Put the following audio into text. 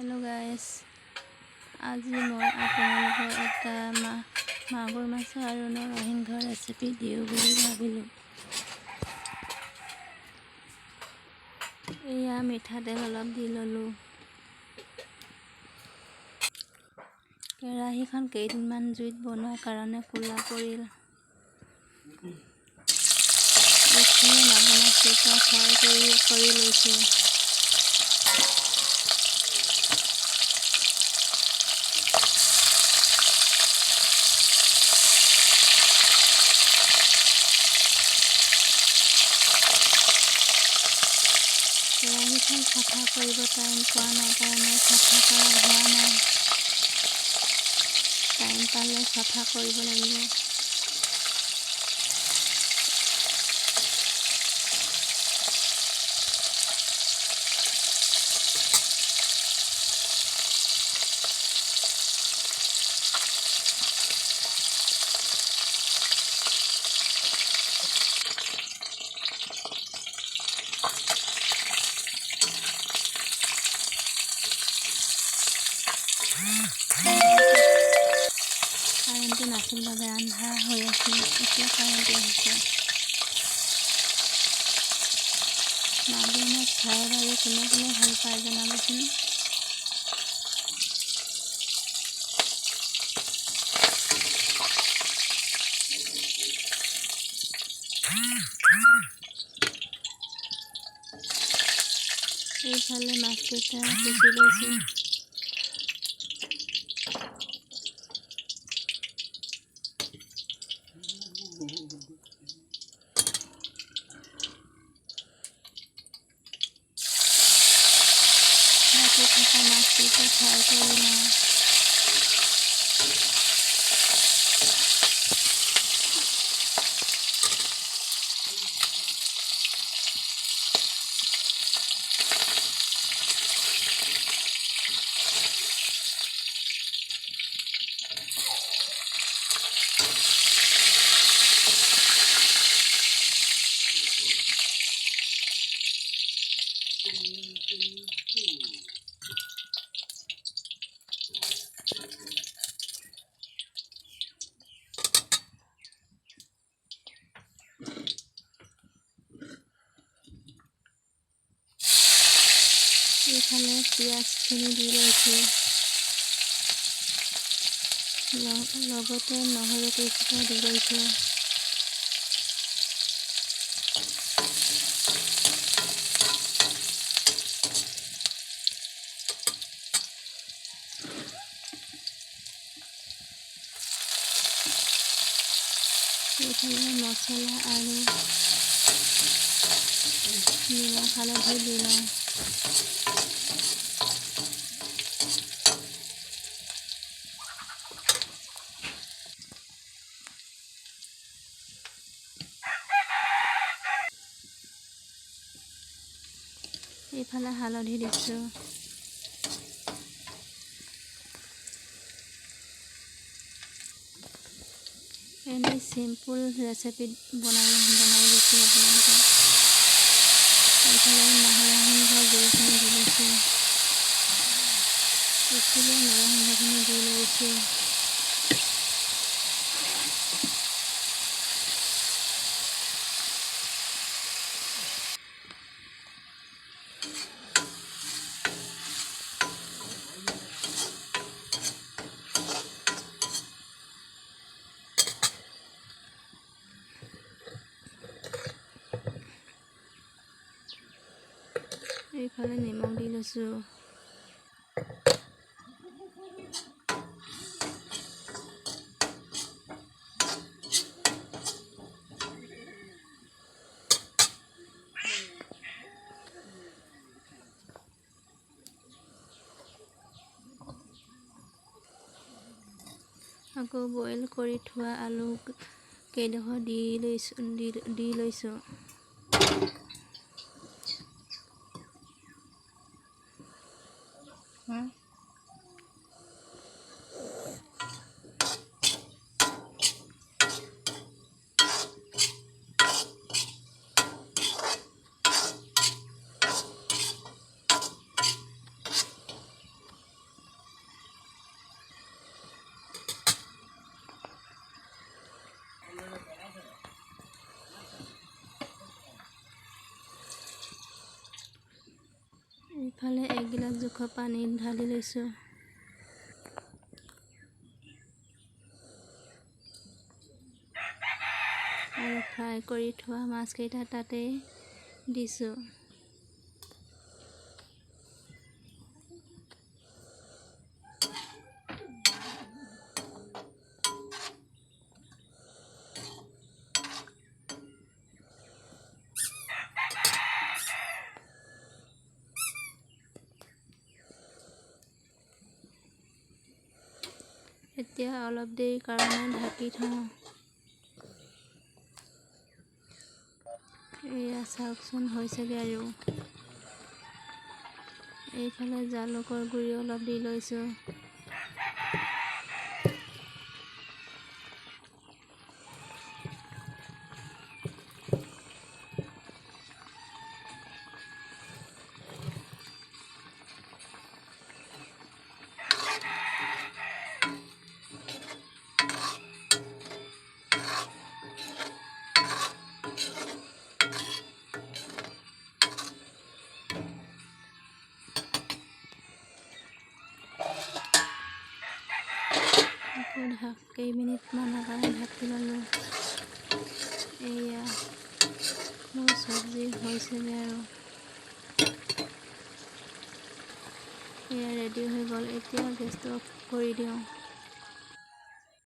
Hello guys, আজি মই আপোনালোকক এটা মাগুৰ মাছ আৰু নৰসিংহ ৰেচিপি দিওঁ বুলি ভাবিলোঁ। এয়া মিঠাতেল অলপ দি ল'লোঁ। কেৰাহীখন কেইদিনমান জুইত বনোৱাৰ কাৰণে ক'লা পৰিল। এইখিনি মাগুৰ মাছকেইটা ফ্ৰাই কৰি লৈছোঁ। কেৰাহীখন চাফা কৰিব টাইম পোৱা নাই কাৰণে চাফা কৰা হোৱা নাই। টাইম পালে চাফা কৰিব লাগিব। কাৰেণ্টটো নাছিল বাবে আন্ধাৰ হৈ আছিল। এতিয়া কাৰেণ্টটো আহিছে। মাগুৰ মাছ খাই বাৰু কোনে কোনে ভাল পায় জনাবচোন। এইফালে মাছকেইটা কুটি লৈছোঁ। বাকি থকা মাছকেইটা ফ্ৰাই কৰি লওঁ। এইফালে পিঁয়াজখিনি দি লৈছোঁ। লগতে নহৰু কেইটা দি লৈছোঁ। এইফালে মছলা আৰু নিমখ হালধি দি লওঁ। এইফালে হালধি দিছোঁ। এনেই চিম্পুল ৰেচিপি বনাই দিছোঁ আপোনালোকে। এইফালে নৰসিংহ জলখিনি দি লৈছোঁ। এইফালে নৰসিংহখিনি দি লৈছোঁ। এইফালে নিমখ দি লৈছোঁ। আকৌ বইল কৰি থোৱা আলু কেইডোখৰ দি লৈছোঁ। জোখৰ পানী ঢালি লৈছোঁ। আৰু ফ্ৰাই কৰি থোৱা মাছকেইটা তাতে দিছোঁ। এতিয়া অলপ দেৰি কাৰণে ঢাকি থওঁ। এয়া চাওকচোন হৈছেগৈ আৰু। এইফালে জালুকৰ গুড়ি অলপ দি লৈছোঁ। কেইমিনিটমানৰ কাৰণে ঢাকি ল'লোঁ। এয়া মোৰ চব্জি হৈছেগৈ আৰু। এয়া ৰেডি হৈ গ'ল। এতিয়া গেছটো অফ কৰি দিওঁ।